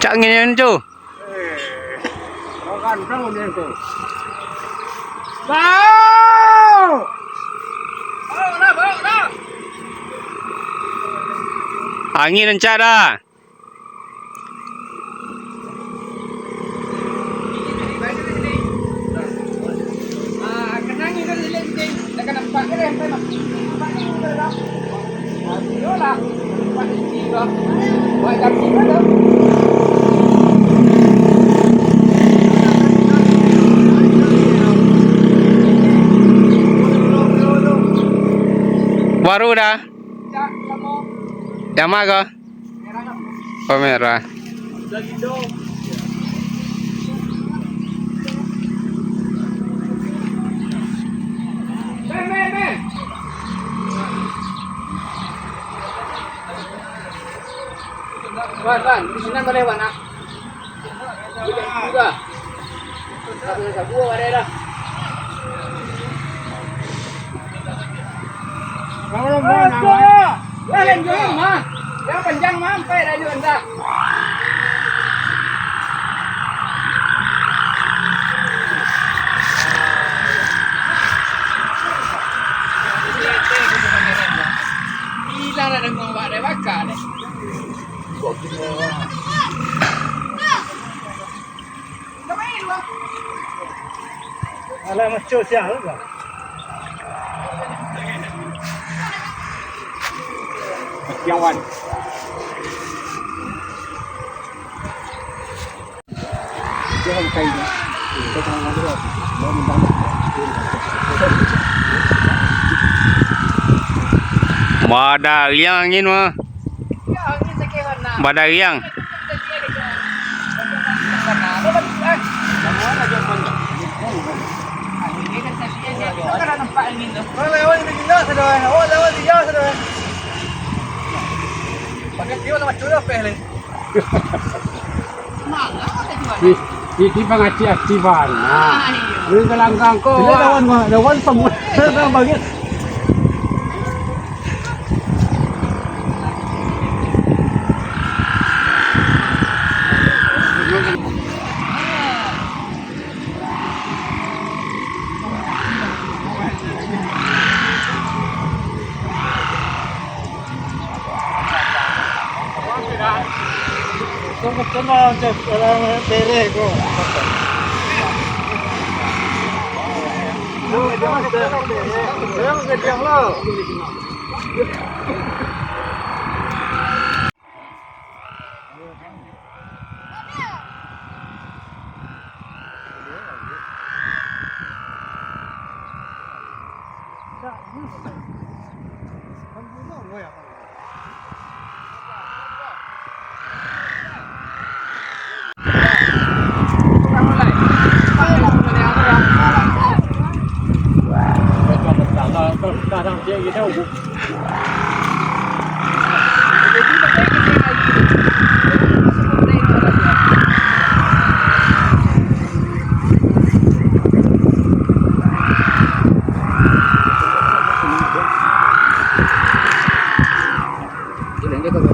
Cak ngene tu. Makan tahu dia tu. Bau! Bau dah. Angin lancar dah. Kenang ni kan leleng ni. Dah nampak ke dah sampai mati. Nampak ni dah. Yolah. Nampak ni dah. Buat kaki dah. Baru dah. Yang mana kau? Oh, merah. Ben. Wan, di sini boleh wan nak. Juga. Sabu ada dah. Kalau mau nak. Yang mah. Yang panjang mah sampai dah juga dah. Hilang dah dengan buat dia bakar ni. Alah macam siapa ke? Yawan. Jangan kain. Kita jangan buat. Badak riang angin mah. Ya, angin sakit warna. Badak riang. Di pengaci-aciban. Nah, ini kelangkang kok. Lawan semut. Bagian. Tengok dalam pereh kau. Jangan kejang lah. Darang dia gitu. Jadi pakai kita lagi. Masuk ke dalam lagi. Ilan dia ko ba?